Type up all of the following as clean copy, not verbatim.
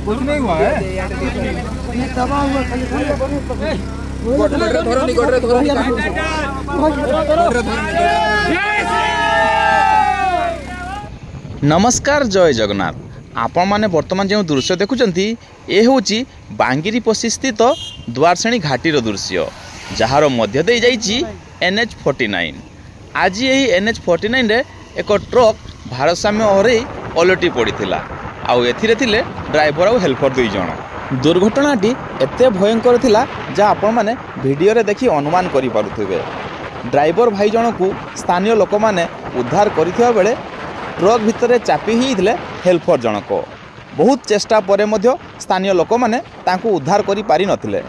कुछ नहीं हुआ है। नमस्कार जय जगन्नाथ। आपण माने वर्तमान जो दृश्य देखुंत ये हूँ बांगिरीपोशी स्थित द्वारश्रेणी घाटीर दृश्य जार मध्य दे जाइए NH49। आज यही NH49 रे एक ट्रक भारसाम्य हरई पलटि पड़ा आउ एथिरे थिले ड्राइवर और हेल्पर दुई जण। दुर्घटनाटी एते भयंकर थिला जा आपण माने वीडियो रे देखि अनुमान करि पारुथिबे। ड्राइवर भाई जण को स्थानीय लोक माने उद्धार करिथिबा बेले ट्रक भितरे चापी हिथिले हेल्पर जनक। बहुत चेष्टा परे मध्य स्थानीय लोक माने तांको उद्धार करि पारि नथिले।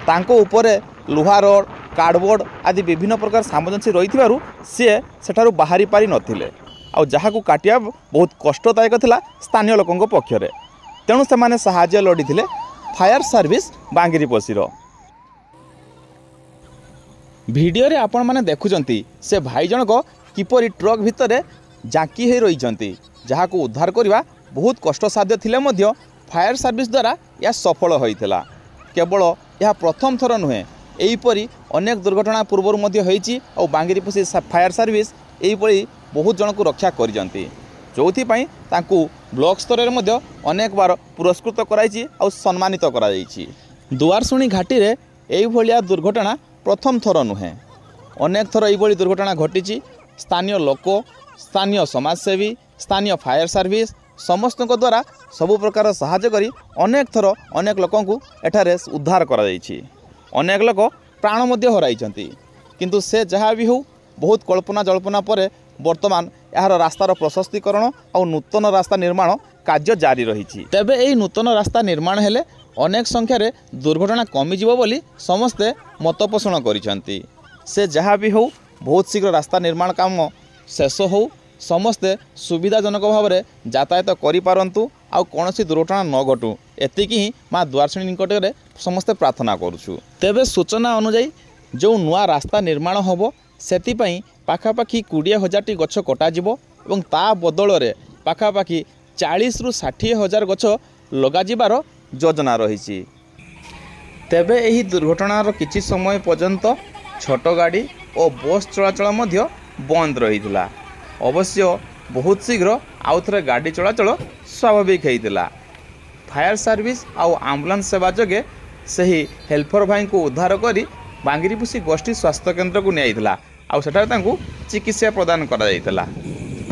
तांको उपरे लुहा रड कार्डबोर्ड आदि विभिन्न प्रकार सामग्री रही सी सेठारु बाहरी पारि नथिले आउ जहाकू काटिया बहुत कष्टदायक थिला स्थानीय लोकंक पक्षरे। तेणु से माने सहाय्य लोड़ी थिले फायर सर्विस बांगिरीपोशीर। वीडियो रे आपण माने देखुचंती से भाई जनक किपरि ट्रक भितरे जाकी हे रहिचंती जहाकू उद्धार करवा बहुत कष्टसाध्य थिले मध्य फायर सर्विस द्वारा या सफल होइथिला। केवल यह प्रथम थर नुहे एहीपरि अनेक दुर्घटना पूर्वर मध्य होइछि और बांगिरीपोशी फायर सर्विस एहीपरि बहुत जन को रक्षा करिजंती जोथिपाई तांकू ब्लॉक स्तर में अनेक बार पुरस्कृत कराइछि और सम्मानित कराइछि। दुआरशुणी घाटी रे एही भलिया दुर्घटना प्रथम थर नुहे अनेक थर एही दुर्घटना घटिछि। स्थानीय लोक स्थानीय समाजसेवी स्थानीय फायर सर्विस समस्त द्वारा सबु प्रकार सहायता करी अनेक थर अनेक लोकंकु एठारे उद्धार करा जाइछि। अनेक लोक प्राण मध्य हराइछंती किंतु से जहाँ भी हो बहुत कल्पना जल्पना पर वर्तमान यार रास्तार प्रशस्तीकरण और नूतन रास्ता निर्माण कार्य जारी रही। तेबे एही नूतन रास्ता निर्माण हेले अनेक संख्यार दुर्घटना कमिजिवो बोली समस्ते मतपोषण करिसेंती। से जहाँ भी हो बहुत शीघ्र रास्ता निर्माण काम शेष हो समस्ते सुविधाजनक भाव में यातायात करिपारंतु आउ कौनसी दुर्घटना न घटू एतिकी ही माँ द्वारश्रेणी निकट में समस्ते प्रार्थना करुछु। तेबे सूचना अनुजाई जो नुआ रास्ता निर्माण होबो सेतिपाई पाखापाखि 20,000 गछ कटाजिवो एवं ता बदल रे पाखापाखि 40 ରୁ 60,000 गछ लगाजिबार योजना रही। तेबे एही दुर्घटनार किछि समय पर्यंत छोट गाड़ी और बस चलाचल मध्य बंद रही। अवश्य बहुत शीघ्र आउ थे गाड़ी चलाचल स्वाभाविक होता। फायर सर्विस और आम्बुलांस सेवा जोगे सही हेल्पर भाई को उद्धार करी बांगिरीपोशी गोष्ठी स्वास्थ्य केन्द्र को नियाइथिला आउ सेठारे तांकू चिकित्सा प्रदान करा जाइथिला।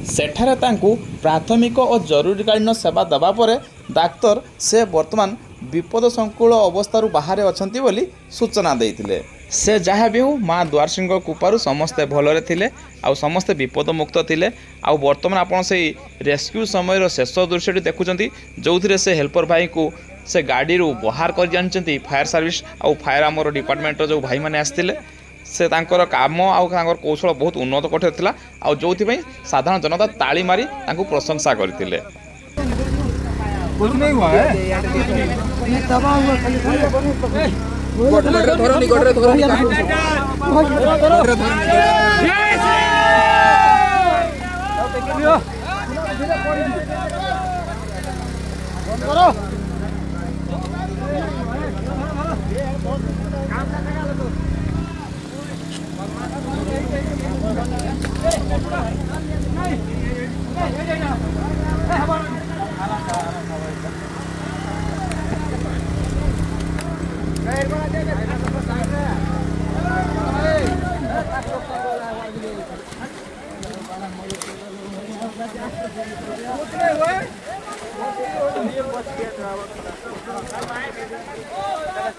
सेठारे तांकू प्राथमिक और जरूरीकालीन सेवा दबा परे डाक्तर से वर्तमान विपद संकुल अवस्था बाहर अछंती बोली सूचना देइथिले। से जहाँ भी हो माँ द्वारश्रेणी कृपारू समस्ते भलरे थिले आउ समस्ते विपद मुक्त थिले। आउ वर्तमान आपण से रेस्क्यू समय शेष दृश्यटी देखुचंती जो से हेल्पर भाई को से गाड़ी बाहर कर जानचंती फायर सर्विस आउ फायर आमर डिपार्टमेंट जो भाई माने आस्थिले से तांकर काम आउ तांकर कौशल बहुत उन्नत कठिला आउ जो साधारण जनता ताली मारी तांको प्रशंसा करथिले। कुछ नहीं हुआ है। What